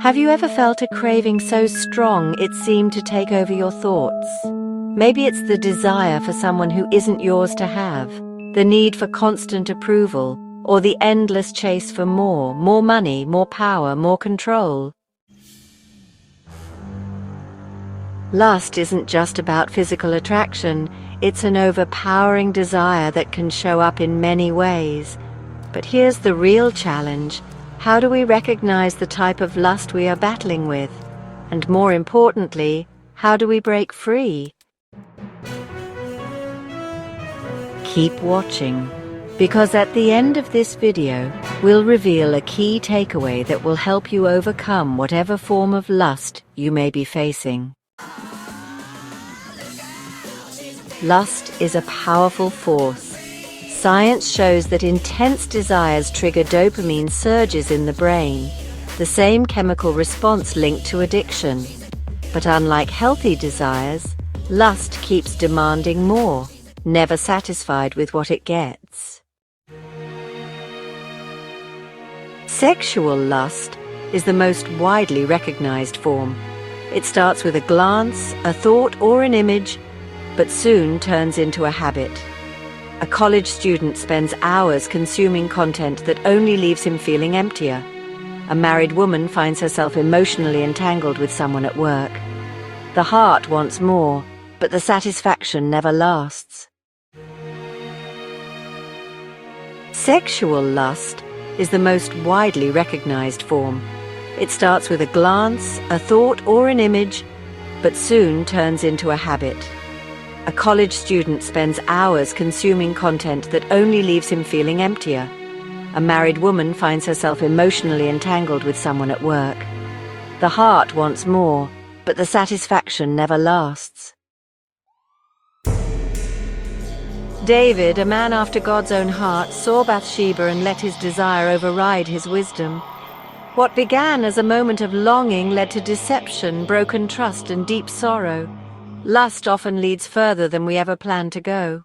Have you ever felt a craving so strong it seemed to take over your thoughts? Maybe it's the desire for someone who isn't yours to have, the need for constant approval, or the endless chase for more money, more power, more control. Lust isn't just about physical attraction, it's an overpowering desire that can show up in many ways. But here's the real challenge. How do we recognize the type of lust we are battling with? And more importantly, how do we break free? Keep watching, because at the end of this video, we'll reveal a key takeaway that will help you overcome whatever form of lust you may be facing. Lust is a powerful force. Science shows that intense desires trigger dopamine surges in the brain, the same chemical response linked to addiction. But unlike healthy desires, lust keeps demanding more, never satisfied with what it gets. Sexual lust is the most widely recognized form. It starts with a glance, a thought, or an image, but soon turns into a habit. A college student spends hours consuming content that only leaves him feeling emptier. A married woman finds herself emotionally entangled with someone at work. The heart wants more, but the satisfaction never lasts. Sexual lust is the most widely recognized form. It starts with a glance, a thought, or an image, but soon turns into a habit. A college student spends hours consuming content that only leaves him feeling emptier. A married woman finds herself emotionally entangled with someone at work. The heart wants more, but the satisfaction never lasts. David, a man after God's own heart, saw Bathsheba and let his desire override his wisdom. What began as a moment of longing led to deception, broken trust, and deep sorrow. Lust often leads further than we ever planned to go.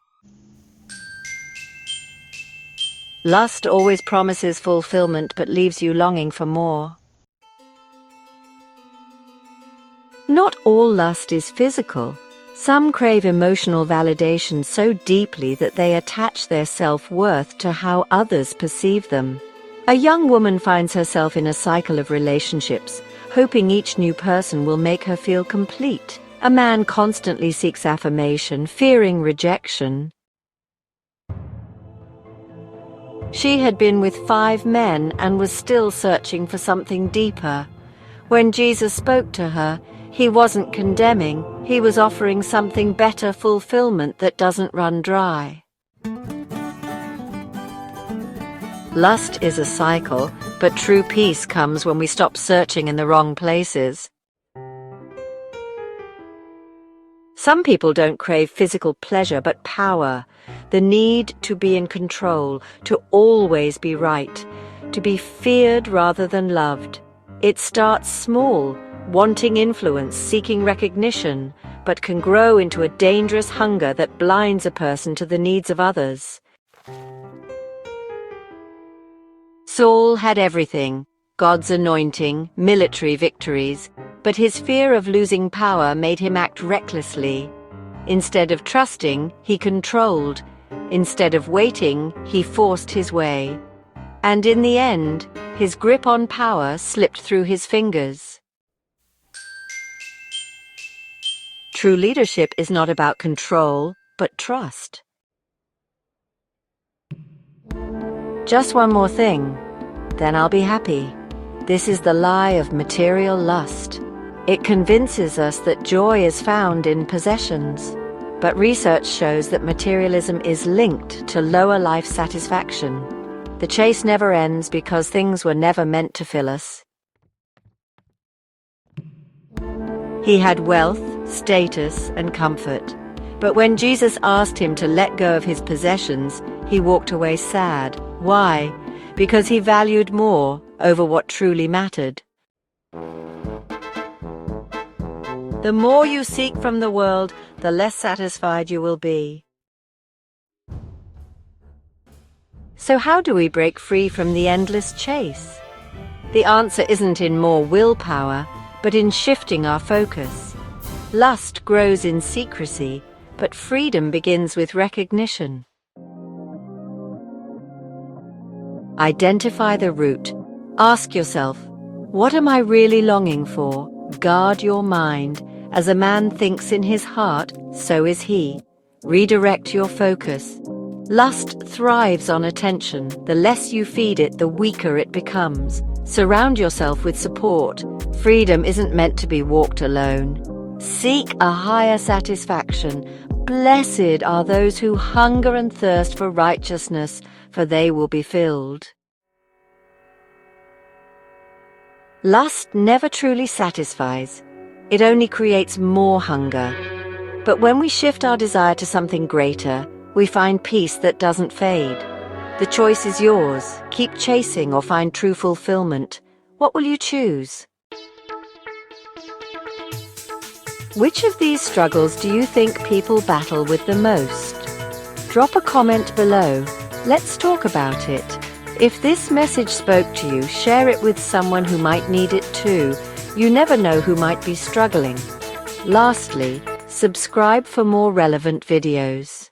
Lust always promises fulfillment but leaves you longing for more. Not all lust is physical. Some crave emotional validation so deeply that they attach their self-worth to how others perceive them. A young woman finds herself in a cycle of relationships, hoping each new person will make her feel complete. A man constantly seeks affirmation, fearing rejection. She had been with 5 men and was still searching for something deeper. When Jesus spoke to her, he wasn't condemning, he was offering something better, fulfillment that doesn't run dry. Lust is a cycle, but true peace comes when we stop searching in the wrong places. Some people don't crave physical pleasure but power, the need to be in control, to always be right, to be feared rather than loved. It starts small, wanting influence, seeking recognition, but can grow into a dangerous hunger that blinds a person to the needs of others. Saul had everything: God's anointing, military victories, but his fear of losing power made him act recklessly. Instead of trusting, he controlled. Instead of waiting, he forced his way. And in the end, his grip on power slipped through his fingers. True leadership is not about control, but trust. Just one more thing, then I'll be happy. This is the lie of material lust. It convinces us that joy is found in possessions. But research shows that materialism is linked to lower life satisfaction. The chase never ends because things were never meant to fill us. He had wealth, status, and comfort. But when Jesus asked him to let go of his possessions, he walked away sad. Why? Because he valued more over what truly mattered. The more you seek from the world, the less satisfied you will be. So how do we break free from the endless chase? The answer isn't in more willpower, but in shifting our focus. Lust grows in secrecy, but freedom begins with recognition. Identify the root. Ask yourself, what am I really longing for? Guard your mind. As a man thinks in his heart, so is he. Redirect your focus. Lust thrives on attention. The less you feed it, the weaker it becomes. Surround yourself with support. Freedom isn't meant to be walked alone. Seek a higher satisfaction. Blessed are those who hunger and thirst for righteousness, for they will be filled. Lust never truly satisfies. It only creates more hunger. But when we shift our desire to something greater, we find peace that doesn't fade. The choice is yours. Keep chasing or find true fulfillment. What will you choose? Which of these struggles do you think people battle with the most? Drop a comment below. Let's talk about it. If this message spoke to you, share it with someone who might need it too. You never know who might be struggling. Lastly, subscribe for more relevant videos.